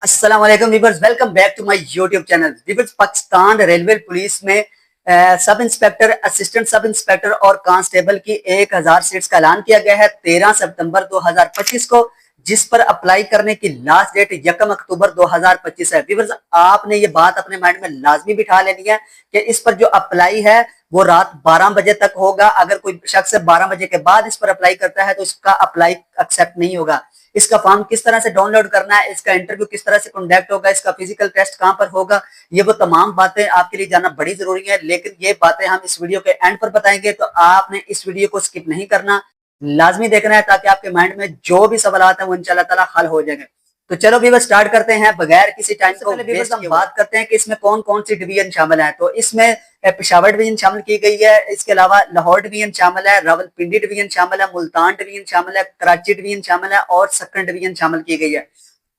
अस्सलाम वालेकुम viewers, welcome back to my YouTube channel. Viewers, Pakistan railway police में sub inspector, assistant sub inspector और constable की 1000 seats का ऐलान किया गया है 13 सितंबर 2025 को, जिस पर अप्लाई करने की लास्ट डेट 1 अक्टूबर 2025 है। वीवर्स, आपने ये बात अपने माइंड में लाजमी बिठा लेनी है कि इस पर जो अप्लाई है वो रात 12 बजे तक होगा। अगर कोई शख्स 12 बजे के बाद इस पर अप्लाई करता है तो इसका अप्लाई एक्सेप्ट नहीं होगा। इसका फॉर्म किस तरह से डाउनलोड करना है, इसका इंटरव्यू किस तरह से कंडक्ट होगा, इसका फिजिकल टेस्ट कहां पर होगा, ये वो तमाम बातें आपके लिए जानना बड़ी जरूरी है। लेकिन ये बातें हम इस वीडियो के एंड पर बताएंगे, तो आपने इस वीडियो को स्किप नहीं करना, लाजमी देखना है, ताकि आपके माइंड में जो भी सवाल है वो इंशाल्लाह ताला हल हो जाएंगे। तो चलो व्यूअर्स, स्टार्ट करते हैं बगैर किसी टाइम को वेस्ट किए। हम बात करते हैं कि इसमें कौन कौन सी डिवीजन शामिल है। तो इसमें पेशावर डिवीजन शामिल की गई है, इसके अलावा लाहौर डिवीजन शामिल है, रावलपिंडी डिवीजन शामिल है, मुल्तान डिवीजन शामिल है, कराची डिवीजन शामिल है और सक्कर डिवीजन शामिल की गई है।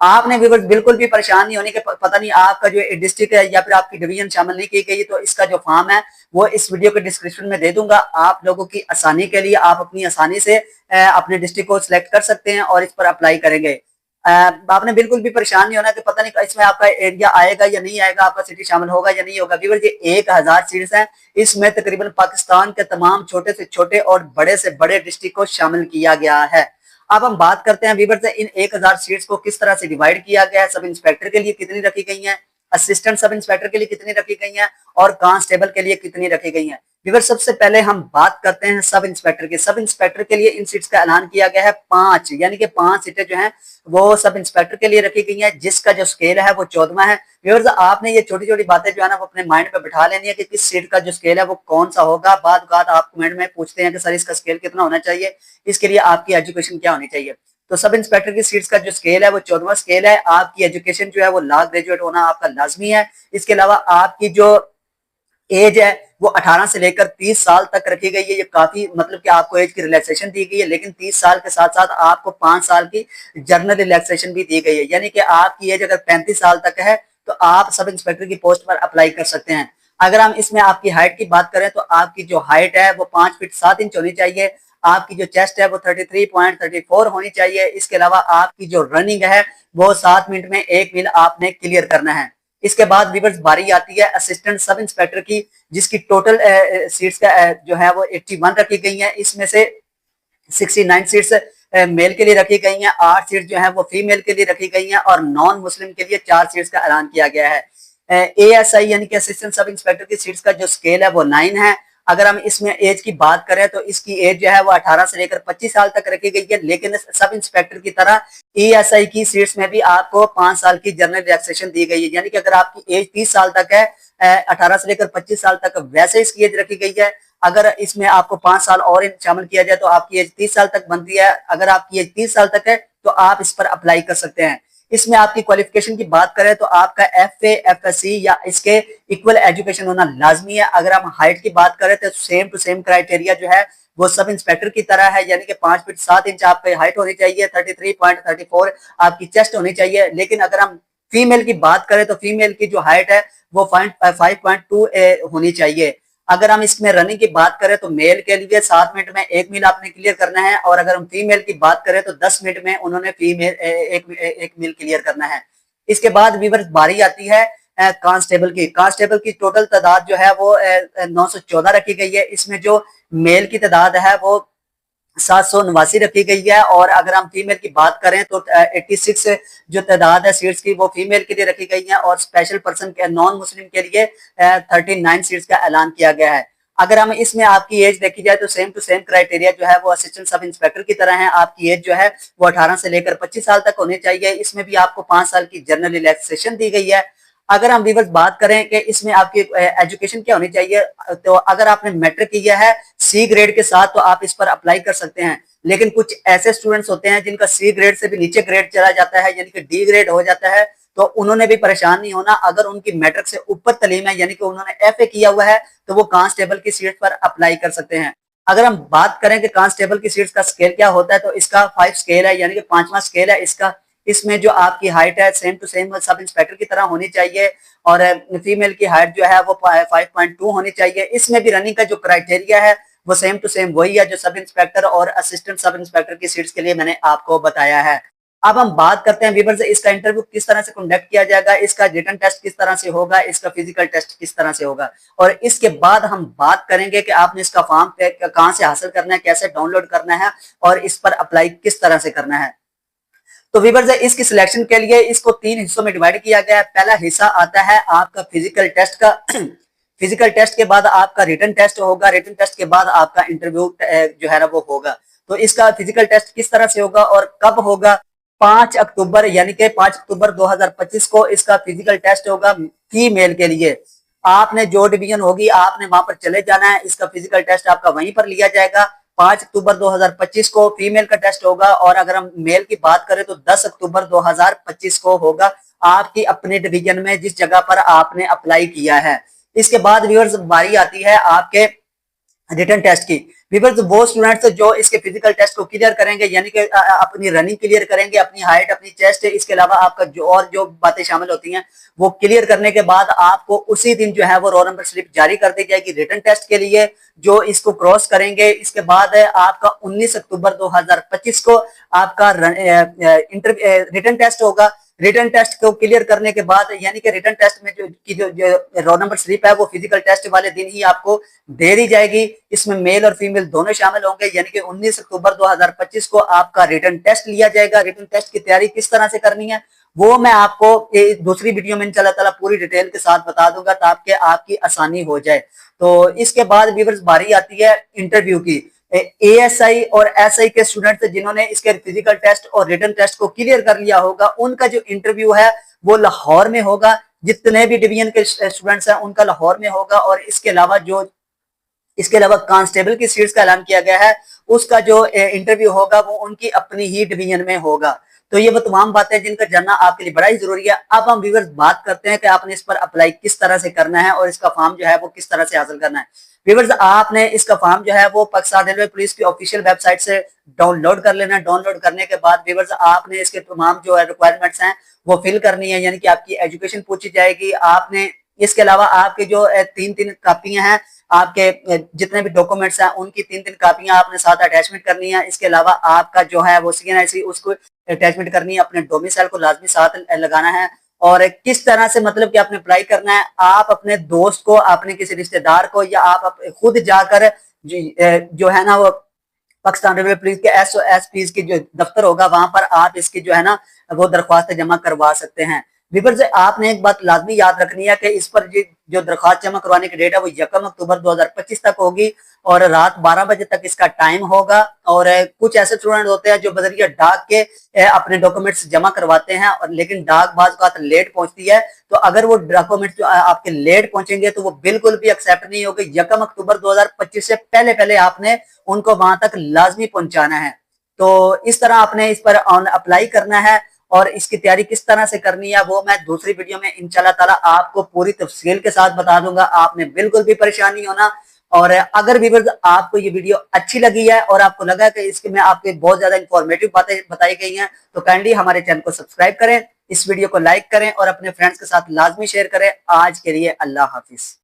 आपने व्यूअर्स बिल्कुल भी परेशान नहीं होने के, पता नहीं आपका जो डिस्ट्रिक्ट है या फिर आपकी डिवीजन शामिल नहीं की गई, तो इसका जो फॉर्म है वो इस वीडियो के डिस्क्रिप्शन में दे दूंगा। आप लोगों की आसानी के लिए आप अपनी आसानी से अपने डिस्ट्रिक्ट को सिलेक्ट कर सकते हैं और इस पर अप्लाई करेंगे। आपने बिल्कुल भी परेशान नहीं होना कि पता नहीं इसमें आपका एरिया आएगा या नहीं आएगा, आपका सिटी शामिल होगा या नहीं होगा। व्यूअर्स, ये 1000 सीट्स हैं, इसमें तकरीबन पाकिस्तान के तमाम छोटे से छोटे और बड़े से बड़े डिस्ट्रिक्ट को शामिल किया गया है। अब हम बात करते हैं व्यूअर्स, इन 1000 सीट्स को किस तरह से डिवाइड किया गया है, सब इंस्पेक्टर के लिए कितनी रखी गई है, असिस्टेंट सब इंस्पेक्टर के लिए कितनी रखी गई है और कांस्टेबल के लिए कितनी रखी गई है। व्यूअर्स, सबसे पहले हम बात करते हैं सब इंस्पेक्टर की। सब इंस्पेक्टर के लिए इन सीट्स का ऐलान किया गया है 5, यानी कि 5 सीटें जो हैं वो सब इंस्पेक्टर के लिए रखी गई है, जिसका जो स्केल है वो 14वां है। व्यूअर्स, आपने ये छोटी छोटी बातें जो है ना वो अपने माइंड पे बिठा लेनी है कि किस सीट का जो स्केल है वो कौन सा होगा। बाद आप कमेंट में पूछते हैं कि सर इसका स्केल कितना होना चाहिए, इसके लिए आपकी एजुकेशन क्या होनी चाहिए। तो सब इंस्पेक्टर की सीट्स का जो स्केल है वो 14वां स्केल है। आपकी एजुकेशन जो है वो लॉ ग्रेजुएट होना आपका लाजमी है। इसके अलावा आपकी जो एज है वो 18 से लेकर 30 साल तक रखी गई है। ये काफी मतलब कि आपको एज की रिलैक्सेशन दी गई है, लेकिन 30 साल के साथ साथ आपको 5 साल की जर्नल रिलैक्सेशन भी दी गई है। यानी कि आपकी एज अगर 35 साल तक है तो आप सब इंस्पेक्टर की पोस्ट पर अप्लाई कर सकते हैं। अगर हम इसमें आपकी हाइट की बात करें तो आपकी जो हाइट है वो 5 फीट 7 इंच होनी चाहिए। आपकी जो चेस्ट है वो 33.34 होनी चाहिए। इसके अलावा आपकी जो रनिंग है वो 7 मिनट में 1 मील आपने क्लियर करना है। इसके बाद व्यूअर्स, बारी आती है असिस्टेंट सब इंस्पेक्टर की, जिसकी टोटल सीट्स का जो है वो 81 रखी गई है। इसमें से 69 सीट्स मेल के लिए रखी गई हैं, 8 सीट्स जो है वो फीमेल के लिए रखी गई हैं और नॉन मुस्लिम के लिए 4 सीट्स का ऐलान किया गया है। एएसआई यानी कि असिस्टेंट सब इंस्पेक्टर की सीट्स का जो स्केल है वो 9 है। अगर हम इसमें एज की बात करें तो इसकी एज जो है वो 18 से लेकर 25 साल तक रखी गई है, लेकिन सब इंस्पेक्टर की तरह एएसआई की सीट्स में भी आपको 5 साल की जनरल रिलैक्सेशन दी गई है। यानी कि अगर आपकी एज 30 साल तक है, 18 से लेकर 25 साल तक वैसे इसकी एज रखी गई है। अगर इसमें आपको 5 साल और शामिल किया जाए तो आपकी एज 30 साल तक बनती है। अगर आपकी एज 30 साल तक है तो आप इस पर अप्लाई कर सकते हैं। इसमें आपकी क्वालिफिकेशन की बात करें तो आपका एफए, एफएससी या इसके इक्वल एजुकेशन होना लाजमी है। अगर हम हाइट की बात करें तो सेम टू सेम क्राइटेरिया जो है वो सब इंस्पेक्टर की तरह है, यानी कि 5 फीट 7 इंच आपकी हाइट होनी चाहिए, 33.34 आपकी चेस्ट होनी चाहिए। लेकिन अगर हम फीमेल की बात करें तो फीमेल की जो हाइट है वो 5.2 होनी चाहिए। अगर हम इसमें रनिंग की बात करें तो मेल के लिए 7 मिनट में 1 मील आपने क्लियर करना है, और अगर हम फीमेल की बात करें तो 10 मिनट में उन्होंने फीमेल एक मील क्लियर करना है। इसके बाद वीवर्स, बारी आती है कांस्टेबल की। कांस्टेबल की टोटल तादाद जो है वो 914 रखी गई है। इसमें जो मेल की तादाद है वो 789 रखी गई है, और अगर हम फीमेल की बात करें तो 86 जो तादाद है सीट्स की वो फीमेल के लिए रखी गई है, और स्पेशल पर्सन के नॉन मुस्लिम के लिए 39 सीट्स का ऐलान किया गया है। अगर हम इसमें आपकी एज देखी जाए तो सेम टू सेम क्राइटेरिया जो है वो असिस्टेंट सब इंस्पेक्टर की तरह है। आपकी एज जो है वो 18 से लेकर 25 साल तक होनी चाहिए। इसमें भी आपको 5 साल की जनरल रिलैक्सेशन दी गई है। अगर हम व्यूअर्स बात करें कि इसमें आपकी एजुकेशन क्या होनी चाहिए, तो अगर आपने मैट्रिक किया है सी ग्रेड के साथ तो आप इस पर अप्लाई कर सकते हैं। लेकिन कुछ ऐसे स्टूडेंट्स होते हैं जिनका सी ग्रेड से भी नीचे ग्रेड चला जाता है, यानी कि डी ग्रेड हो जाता है, तो उन्होंने भी परेशान नहीं होना। अगर उनकी मैट्रिक से ऊपर तालीम है, यानी कि उन्होंने एफए किया हुआ है, तो वो कांस्टेबल की सीट पर अप्लाई कर सकते हैं। अगर हम बात करें कि कांस्टेबल की सीट्स का स्केल क्या होता है, तो इसका 5 स्केल है, यानी कि 5वां स्केल है इसका। इसमें जो आपकी हाइट है same to same sub inspector की तरह होनी चाहिए, और फीमेल की हाइट जो है वो 5.2 होनी चाहिए। इसमें भी रनिंग का जो क्राइटेरिया है वो सेम टू सेम वही है जो सब इंस्पेक्टर और असिस्टेंट सब इंस्पेक्टर की सीट्स के लिए मैंने आपको बताया है। अब हम बात करते हैं व्यूअर्स, इसका इंटरव्यू किस तरह से कंडक्ट किया जाएगा, इसका रिटन टेस्ट किस तरह से होगा, इसका फिजिकल टेस्ट किस तरह से होगा, और इसके बाद हम बात करेंगे कि आपने इसका फॉर्म कहां से हासिल करना है, कैसे डाउनलोड करना है और इस पर अप्लाई किस तरह से करना है। तो व्यूअर्स, इसकी सिलेक्शन के लिए इसको 3 हिस्सों में डिवाइड किया गया है। पहला हिस्सा आता है आपका फिजिकल टेस्ट का। फिजिकल टेस्ट के बाद आपका रिटन टेस्ट होगा, रिटन टेस्ट के बाद आपका इंटरव्यू जो है ना वो होगा। तो इसका फिजिकल टेस्ट किस तरह से होगा और कब होगा? 5 अक्टूबर यानी कि 5 अक्टूबर 2025 को इसका फिजिकल टेस्ट होगा फीमेल के लिए। आपने जो डिवीजन होगी आपने वहां पर चले जाना है, इसका फिजिकल टेस्ट आपका वहीं पर लिया जाएगा। 5 अक्टूबर 2025 को फीमेल का टेस्ट होगा, और अगर हम मेल की बात करें तो 10 अक्टूबर 2025 को होगा आपकी अपने डिवीजन में जिस जगह पर आपने अप्लाई किया है। इसके बाद व्यूअर्स बारी आती है आपके रिटन टेस्ट की। व्यूअर्स, वो स्टूडेंट्स जो इसके फिजिकल टेस्ट को क्लियर करेंगे, यानी कि अपनी रनिंग क्लियर करेंगे, अपनी हाइट, अपनी चेस्ट, इसके अलावा आपका जो बातें शामिल होती हैं वो क्लियर करने के बाद आपको उसी दिन जो है वो रोल नंबर स्लिप जारी कर दी जाएगी रिटन टेस्ट के लिए, जो इसको क्रॉस करेंगे। इसके बाद आपका 19 अक्टूबर 2025 को आपका रिटन टेस्ट होगा। रिटन टेस्ट को क्लियर करने के बाद, यानी कि रिटन टेस्ट में जो रोल नंबर स्लिप है वो फिजिकल टेस्ट वाले दिन ही आपको दे दी जाएगी। इसमें मेल और फीमेल दोनों शामिल होंगे, यानी कि 19 अक्टूबर 2025 को आपका रिटन टेस्ट लिया जाएगा। रिटन टेस्ट की तैयारी किस तरह से करनी है वो मैं आपको दूसरी वीडियो में इंशाल्लाह ताला पूरी डिटेल के साथ बता दूंगा, ताकि आपकी आसानी हो जाए। तो इसके बाद व्यूअर्स बारी आती है इंटरव्यू की। एएसआई और एसआई के स्टूडेंट्स जिन्होंने इसके फिजिकल टेस्ट और रिटन टेस्ट को क्लियर कर लिया होगा, उनका जो इंटरव्यू है वो लाहौर में होगा। जितने भी डिवीजन के स्टूडेंट्स हैं उनका लाहौर में होगा, और इसके अलावा कांस्टेबल की सीट्स का ऐलान किया गया है, उसका जो इंटरव्यू होगा वो उनकी अपनी ही डिवीजन में होगा। तो ये वो तमाम बातें जिनका जानना आपके लिए बड़ा ही जरूरी है। अब हम व्यूअर्स बात करते हैं कि आपने इस पर अप्लाई किस तरह से करना है और इसका फॉर्म जो है वो किस तरह से हासिल करना है। व्यूअर्स, आपने इसका फॉर्म जो है वो पाकिस्तान रेलवे पुलिस की ऑफिशियल वेबसाइट से डाउनलोड कर लेना है। डाउनलोड करने के बाद व्यूअर्स आपने इसके तमाम जो है रिक्वायरमेंट्स हैं वो फिल करनी है, यानी कि आपकी एजुकेशन पूछी जाएगी। आपने इसके अलावा आपके जो 3-3 कापियां हैं, आपके जितने भी डॉक्यूमेंट्स हैं उनकी 3-3 कापियां आपने साथ अटैचमेंट करनी है। इसके अलावा आपका जो है वो CNIC उसको अटैचमेंट करनी है, अपने डोमिसाइल को लाजमी साथ लगाना है। और किस तरह से मतलब कि आपने अप्लाई करना है, आप अपने दोस्त को, अपने किसी रिश्तेदार को, या आप खुद जाकर जो है ना वो पाकिस्तान रेलवे पुलिस के SOSP की जो दफ्तर होगा वहां पर आप इसकी जो है ना वो दरख्वास्त जमा करवा सकते हैं। व्यूअर्स, आपने एक बात लाजमी याद रखनी है कि इस पर जो दरख्वास्त जमा करवाने की डेट है वो 1 अक्टूबर 2025 तक होगी, और रात 12 बजे तक इसका टाइम होगा। और कुछ ऐसे स्टूडेंट होते हैं जो बजरिया डाक के अपने डॉक्यूमेंट्स जमा करवाते हैं, और लेकिन डाक बाज का लेट पहुंचती है। तो अगर वो डॉक्यूमेंट्स जो आपके लेट पहुंचेंगे तो वो बिल्कुल भी एक्सेप्ट नहीं होगी। 1 अक्टूबर 2025 से पहले पहले आपने उनको वहां तक लाजमी पहुंचाना है। तो इस तरह आपने इस पर अप्लाई करना है, और इसकी तैयारी किस तरह से करनी है वो मैं दूसरी वीडियो में इंशाल्लाह ताला आपको पूरी तफसील के साथ बता दूंगा। आपने बिल्कुल भी परेशान नहीं होना। और अगर व्यूअर्स आपको ये वीडियो अच्छी लगी है और आपको लगा कि इसमें आपके बहुत ज्यादा इंफॉर्मेटिव बातें बताई गई हैं, तो काइंडली हमारे चैनल को सब्सक्राइब करें, इस वीडियो को लाइक करें और अपने फ्रेंड्स के साथ लाजमी शेयर करें। आज के लिए अल्लाह हाफिज।